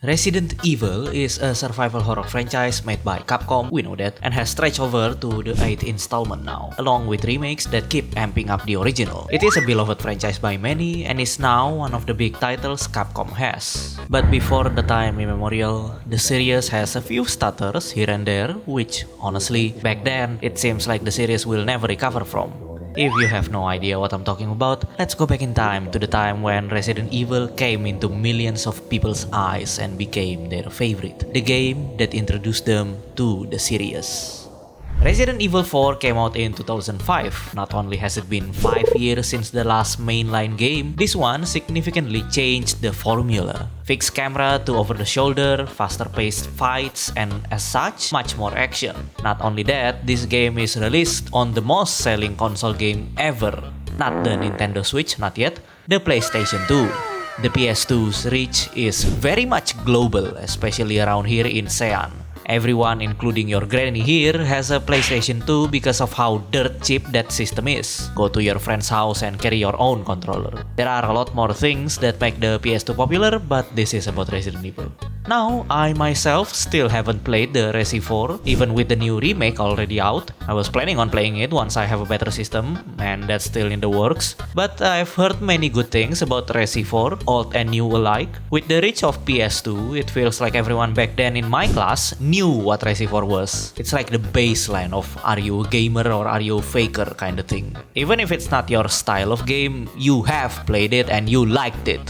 Resident Evil is a survival horror franchise made by Capcom, we know that, and has stretched over to the 8th installment now, along with remakes that keep amping up the original. It is a beloved franchise by many and is now one of the big titles Capcom has. But before the time immemorial, the series has a few stutters here and there, which honestly, back then, it seems like the series will never recover from. If you have no idea what I'm talking about, let's go back in time to the time when Resident Evil came into millions of people's eyes and became their favorite. The game that introduced them to the series. Resident Evil 4 came out in 2005. Not only has it been 5 years since the last mainline game, this one significantly changed the formula. Fixed camera to over-the-shoulder, faster-paced fights, and as such, much more action. Not only that, this game is released on the most selling console game ever. Not the Nintendo Switch, not yet, the PlayStation 2. The PS2's reach is very much global, especially around here in Sean. Everyone, including your granny here, has a PlayStation 2 because of how dirt cheap that system is. Go to your friend's house and carry your own controller. There are a lot more things that make the PS2 popular, but this is about Resident Evil. Now, I myself still haven't played the Resi 4, even with the new remake already out. I was planning on playing it once I have a better system, and that's still in the works. But I've heard many good things about Resi 4, old and new alike. With the reach of PS2, it feels like everyone back then in my class knew what Resi 4 was. It's like the baseline of are you a gamer or are you a faker kind of thing. Even if it's not your style of game, you have played it and you liked it.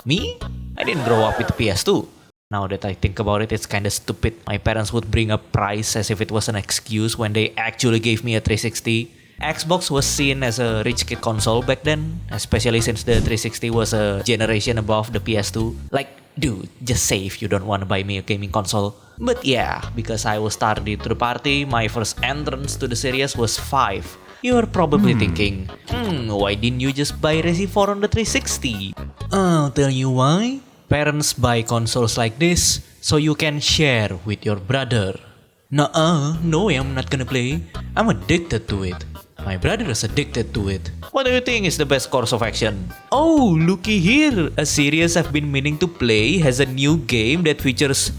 Me? I didn't grow up with PS2. Now that I think about it, it's kinda stupid. My parents would bring up price as if it was an excuse when they actually gave me a 360. Xbox was seen as a rich kid console back then, especially since the 360 was a generation above the PS2. Like, dude, just say if you don't want to buy me a gaming console. But yeah, because I was tardy to the party, my first entrance to the series was 5. You're probably thinking, why didn't you just buy Resi 4 on the 360? I'll tell you why. Parents buy consoles like this so you can share with your brother. Nuh-uh, no way I'm not gonna play. I'm addicted to it. My brother is addicted to it. What do you think is the best course of action? Oh, looky here! A series I've been meaning to play has a new game that features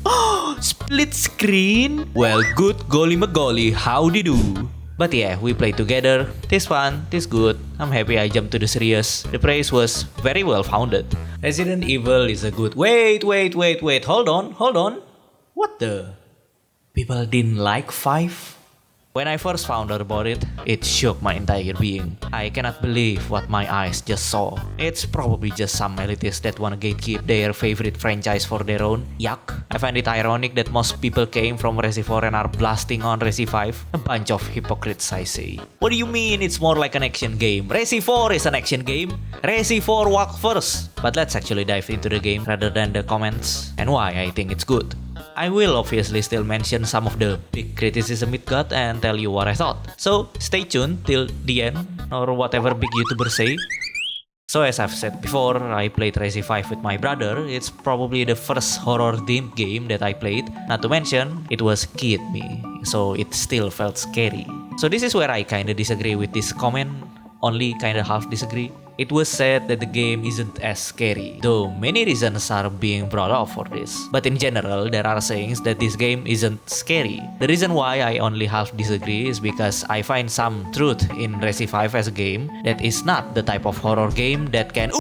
split screen? Well, good golly magolly, howdy do. But yeah, we played together. This fun, this good. I'm happy I jumped to the series. The praise was very well founded. Resident Evil is a good... Wait, hold on. What the... People didn't like 5? When I first found out about it, it shook my entire being. I cannot believe what my eyes just saw. It's probably just some elitists that wanna gatekeep their favorite franchise for their own. Yuck. I find it ironic that most people came from Resi 4 and are blasting on Resi 5. A bunch of hypocrites, I say. What do you mean it's more like an action game? Resi 4 is an action game. Resi 4 walk first. But let's actually dive into the game rather than the comments and why I think it's good. I will obviously still mention some of the big criticism it got and tell you what I thought. So stay tuned till the end or whatever big YouTubers say. So as I've said before, I played Resi 5 with my brother. It's probably the first horror-themed game that I played. Not to mention, it was kid me, so it still felt scary. So this is where I kinda disagree with this comment, only kinda half disagree. It was said that the game isn't as scary, though many reasons are being brought up for this. But in general, there are sayings that this game isn't scary. The reason why I only half disagree is because I find some truth in Resi 5 as a game that is not the type of horror game that can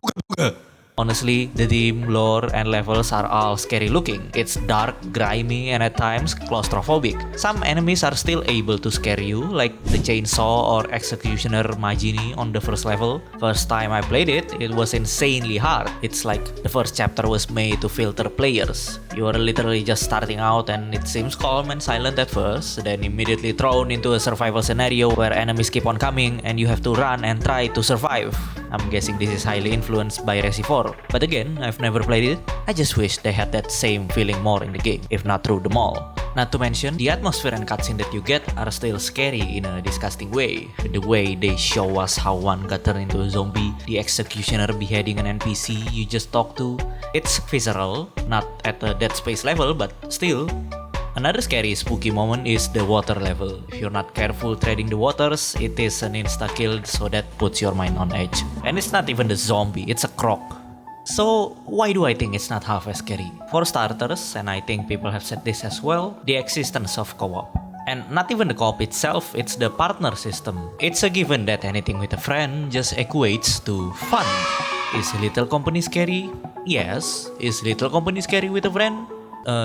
Honestly, the theme, lore, and levels are all scary looking. It's dark, grimy, and at times claustrophobic. Some enemies are still able to scare you, like the chainsaw or executioner Majini on the first level. First time I played it, it was insanely hard. It's like the first chapter was made to filter players. You are literally just starting out and it seems calm and silent at first, then immediately thrown into a survival scenario where enemies keep on coming and you have to run and try to survive. I'm guessing this is highly influenced by Resi 4. But again, I've never played it. I just wish they had that same feeling more in the game, if not through them all. Not to mention, the atmosphere and cutscene that you get are still scary in a disgusting way. The way they show us how one got turned into a zombie, the executioner beheading an NPC you just talked to. It's visceral, not at a Dead Space level, but still. Another scary spooky moment is the water level. If you're not careful treading the waters, it is an insta-kill, so that puts your mind on edge. And it's not even the zombie, it's a croc. So, why do I think it's not half as scary? For starters, and I think people have said this as well, the existence of co-op. And not even the co-op itself, it's the partner system. It's a given that anything with a friend just equates to fun. Is Little Company scary? Yes. Is Little Company scary with a friend?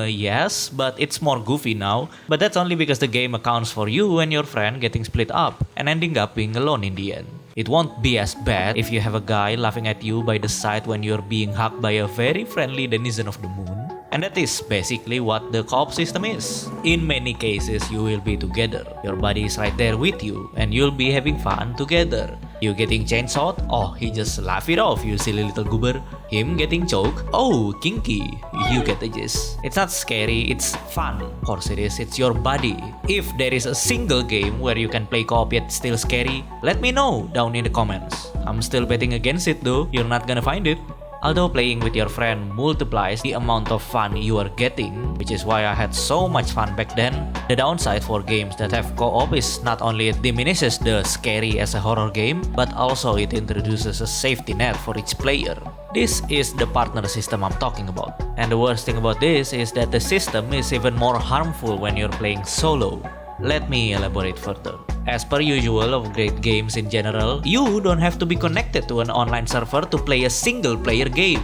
Yes, but it's more goofy now. But that's only because the game accounts for you and your friend getting split up and ending up being alone in the end. It won't be as bad if you have a guy laughing at you by the side when you're being hugged by a very friendly denizen of the moon. And that is basically what the co-op system is. In many cases, you will be together. Your buddy is right there with you, and you'll be having fun together. You getting chainsawed? Oh, he just laugh it off, you silly little goober. Him getting choked? Oh, kinky. You get the gist. It's not scary, it's fun. Of course it is, it's your buddy. If there is a single game where you can play co-op yet still scary, let me know down in the comments. I'm still betting against it though, you're not gonna find it. Although playing with your friend multiplies the amount of fun you are getting, which is why I had so much fun back then, the downside for games that have co-op is not only it diminishes the scary as a horror game, but also it introduces a safety net for each player. This is the partner system I'm talking about. And the worst thing about this is that the system is even more harmful when you're playing solo. Let me elaborate further. As per usual of great games in general, you don't have to be connected to an online server to play a single player game.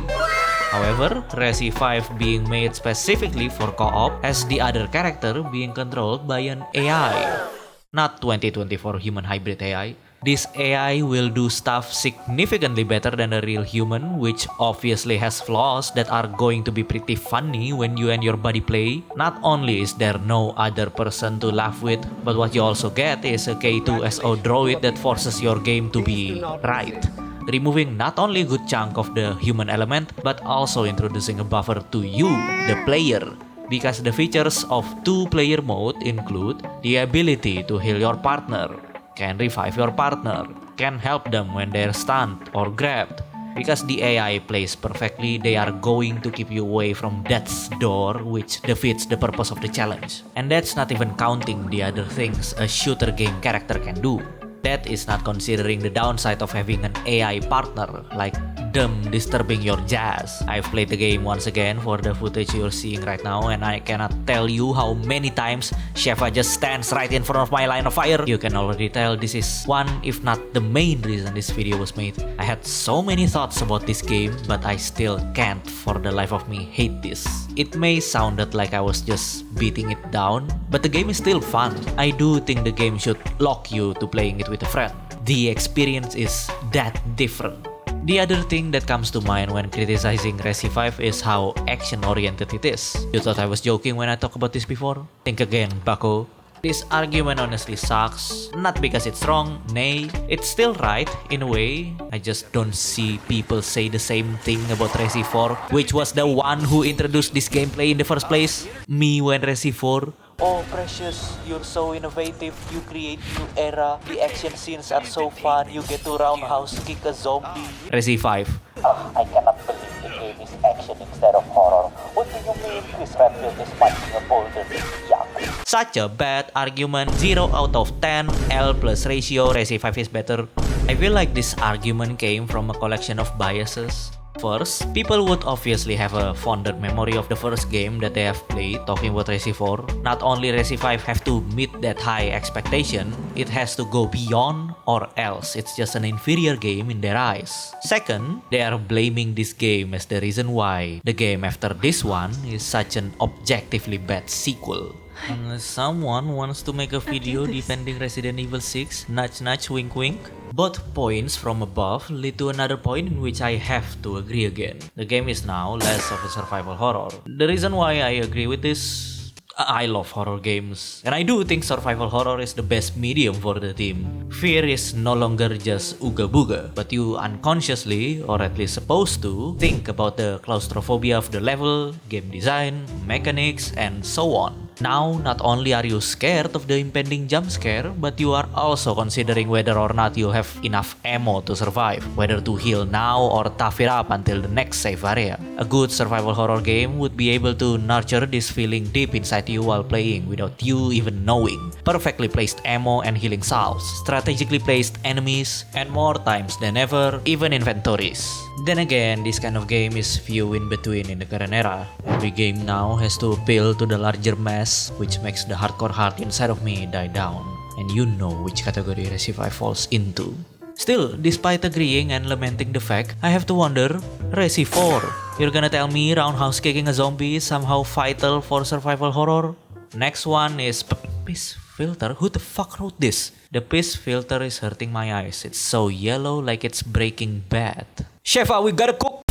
However, Resi 5 being made specifically for co-op has the other character being controlled by an AI. Not 2024 human hybrid AI. This AI will do stuff significantly better than a real human, which obviously has flaws that are going to be pretty funny when you and your buddy play. Not only is there no other person to laugh with, but what you also get is a K2SO droid that forces your game to be right, removing not only a good chunk of the human element, but also introducing a buffer to you, the player. Because the features of two-player mode include the ability to heal your partner, can revive your partner, can help them when they're stunned or grabbed. Because the AI plays perfectly, they are going to keep you away from death's door, which defeats the purpose of the challenge. And that's not even counting the other things a shooter game character can do. That is not considering the downside of having an AI partner, like them disturbing your jazz. I've played the game once again for the footage you're seeing right now, and I cannot tell you how many times Sheva just stands right in front of my line of fire. You can already tell this is one, if not the main reason this video was made. I had so many thoughts about this game, but I still can't for the life of me hate this. It may sounded like I was just beating it down, but the game is still fun. I do think the game should lock you to playing it with a friend. The experience is that different. The other thing that comes to mind when criticizing Resi 5 is how action-oriented it is. You thought I was joking when I talked about this before? Think again, bucko. This argument honestly sucks, not because it's wrong, nay, it's still right in a way. I just don't see people say the same thing about Resi 4, which was the one who introduced this gameplay in the first place. Me when Resi 4. Oh Precious, you're so innovative, you create new era, the action scenes are so fun, you get to roundhouse kick a zombie. Resi 5. I cannot believe the game is action instead of horror. What do you mean Chris Redfield is fighting a boulder this young? Such a bad argument, 0 out of 10, L plus ratio, Resi 5 is better. I feel like this argument came from a collection of biases. First, people would obviously have a fonder memory of the first game that they have played, talking about Resi 4. Not only Resi 5 have to meet that high expectation, it has to go beyond, or else it's just an inferior game in their eyes. Second, they are blaming this game as the reason why the game after this one is such an objectively bad sequel. Unless someone wants to make a video defending Resident Evil 6, nudge nudge wink wink. Both points from above lead to another point in which I have to agree again. The game is now less of a survival horror. The reason why I agree with this, I love horror games, and I do think survival horror is the best medium for the team. Fear is no longer just ooga booga, but you unconsciously, or at least supposed to, think about the claustrophobia of the level, game design, mechanics, and so on. Now, not only are you scared of the impending jump scare, but you are also considering whether or not you have enough ammo to survive, whether to heal now or tough it up until the next safe area. A good survival horror game would be able to nurture this feeling deep inside you while playing without you even knowing. Perfectly placed ammo and healing salves, strategically placed enemies, and more times than ever, even inventories. Then again, this kind of game is few in between in the current era. Every game now has to appeal to the larger mass, which makes the hardcore heart inside of me die down. And you know which category Resi 5 falls into. Still, despite agreeing and lamenting the fact, I have to wonder, Resi 4, you're gonna tell me roundhouse kicking a zombie is somehow vital for survival horror? Next one is Piss Filter. Who the fuck wrote this? The piss filter is hurting my eyes. It's so yellow like it's Breaking Bad. Shefa, we gotta cook!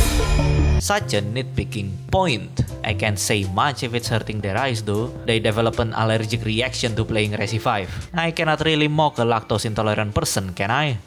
Such a nitpicking point. I can't say much if it's hurting their eyes though. They develop an allergic reaction to playing Resi 5. I cannot really mock a lactose intolerant person, can I?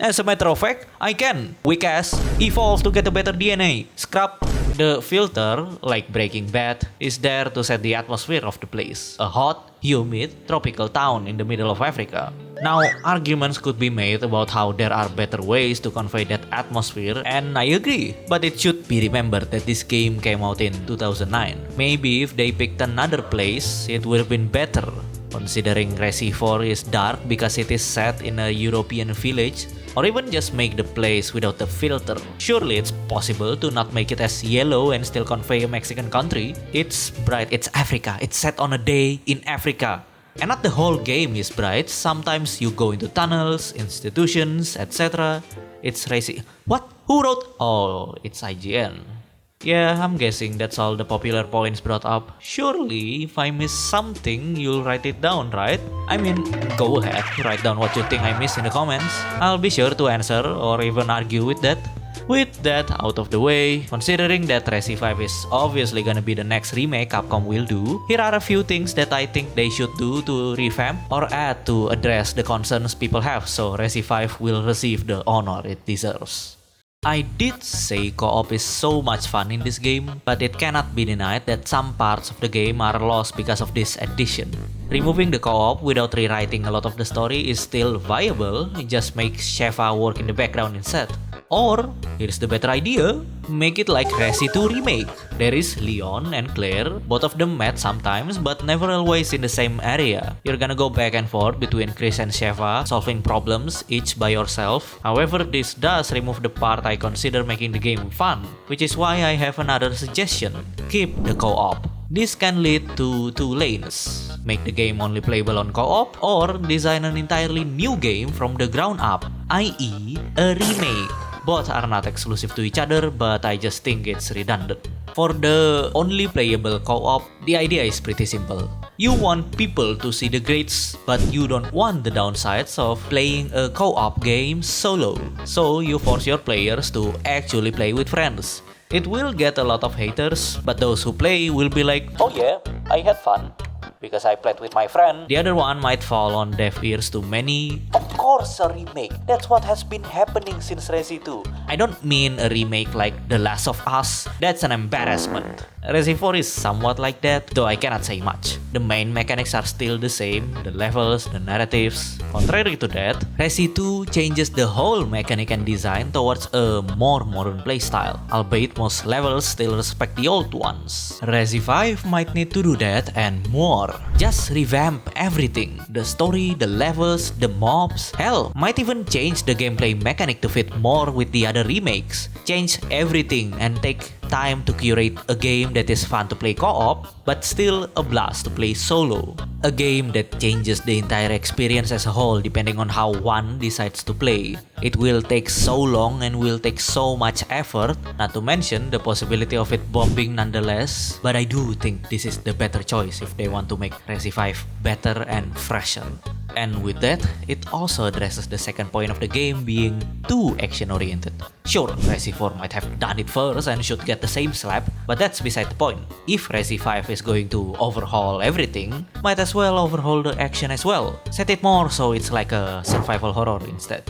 As a matter of fact, I can. Weak ass, evolve to get a better DNA. Scrap. The filter, like Breaking Bad, is there to set the atmosphere of the place. A hot, humid, tropical town in the middle of Africa. Now, arguments could be made about how there are better ways to convey that atmosphere, and I agree. But it should be remembered that this game came out in 2009. Maybe if they picked another place, it would have been better. Considering Resi 4 is dark because it is set in a European village, or even just make the place without the filter. Surely it's possible to not make it as yellow and still convey a Mexican country. It's bright, it's Africa, it's set on a day in Africa. And not the whole game is bright, sometimes you go into tunnels, institutions, etc. It's Resi. What? Who wrote? Oh, it's IGN. Yeah, I'm guessing that's all the popular points brought up. Surely, if I miss something, you'll write it down, right? I mean, go ahead, write down what you think I missed in the comments. I'll be sure to answer or even argue with that. With that out of the way, considering that Resi 5 is obviously gonna be the next remake Capcom will do, here are a few things that I think they should do to revamp or add to address the concerns people have so Resi 5 will receive the honor it deserves. I did say co-op is so much fun in this game, but it cannot be denied that some parts of the game are lost because of this addition. Removing the co-op without rewriting a lot of the story is still viable, it just makes Sheva work in the background instead. Or, here's the better idea, make it like Resi 2 Remake. There is Leon and Claire, both of them met sometimes but never always in the same area. You're gonna go back and forth between Chris and Sheva, solving problems each by yourself. However, this does remove the part I consider making the game fun, which is why I have another suggestion. Keep the co-op. This can lead to two lanes. Make the game only playable on co-op, or design an entirely new game from the ground up, i.e. a remake. Both are not exclusive to each other, but I just think it's redundant. For the only playable co-op, the idea is pretty simple. You want people to see the grades, but you don't want the downsides of playing a co-op game solo. So you force your players to actually play with friends. It will get a lot of haters, but those who play will be like, oh yeah, I had fun, because I played with my friend. The other one might fall on deaf ears to many. Of course a remake, that's what has been happening since Resi 2. I don't mean a remake like The Last of Us, that's an embarrassment. Resi 4 is somewhat like that, though I cannot say much. The main mechanics are still the same, the levels, the narratives. Contrary to that, Resi 2 changes the whole mechanic and design towards a more modern playstyle, albeit most levels still respect the old ones. Resi 5 might need to do that and more. Just revamp everything. The story, the levels, the mobs, hell, might even change the gameplay mechanic to fit more with the other remakes. Change everything and take time to curate a game that is fun to play co-op, but still a blast to play solo. A game that changes the entire experience as a whole depending on how one decides to play. It will take so long and will take so much effort, not to mention the possibility of it bombing nonetheless, but I do think this is the better choice if they want to make Resi 5 better and fresher. And with that, it also addresses the second point of the game being too action-oriented. Sure, Resi 4 might have done it first and should get the same slap, but that's beside the point. If Resi 5 is going to overhaul everything, might as well overhaul the action as well. Set it more so it's like a survival horror instead.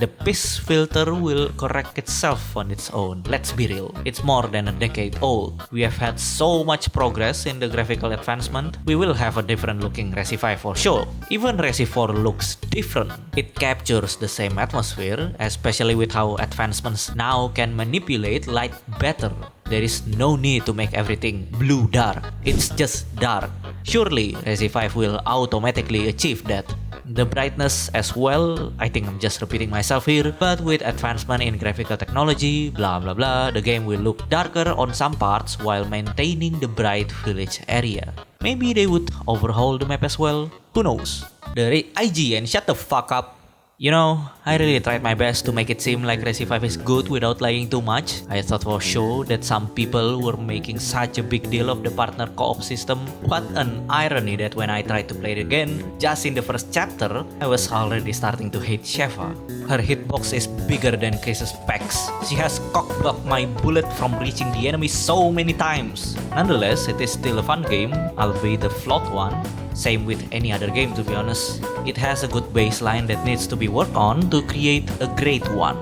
The PIS filter will correct itself on its own. Let's be real, it's more than a decade old. We have had so much progress in the graphical advancement, we will have a different looking Resi 5 for sure. Even Resi 4 looks different. It captures the same atmosphere, especially with how advancements now can manipulate light better. There is no need to make everything blue dark, it's just dark. Surely Resi 5 will automatically achieve that. The brightness as well, I think I'm just repeating myself here, but with advancement in graphical technology, blah blah blah, the game will look darker on some parts while maintaining the bright village area. Maybe they would overhaul the map as well, who knows? The IGN, shut the fuck up. You know, I really tried my best to make it seem like Resi 5 is good without lying too much. I thought for sure that some people were making such a big deal of the partner co-op system. What an irony that when I tried to play it again, just in the first chapter, I was already starting to hate Sheva. Her hitbox is bigger than Chris's specs. She has cockblocked my bullet from reaching the enemy so many times. Nonetheless, it is still a fun game, albeit a flawed one. Same with any other game, to be honest. It has a good baseline that needs to be worked on to create a great one.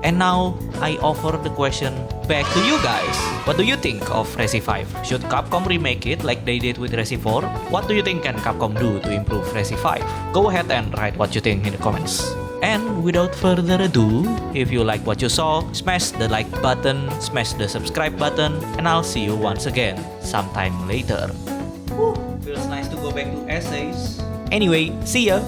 And now, I offer the question back to you guys. What do you think of Resi 5? Should Capcom remake it like they did with Resi 4? What do you think can Capcom do to improve Resi 5? Go ahead and write what you think in the comments. And without further ado, if you like what you saw, smash the like button, smash the subscribe button, and I'll see you once again sometime later. Feels nice to go back to essays. Anyway, see ya!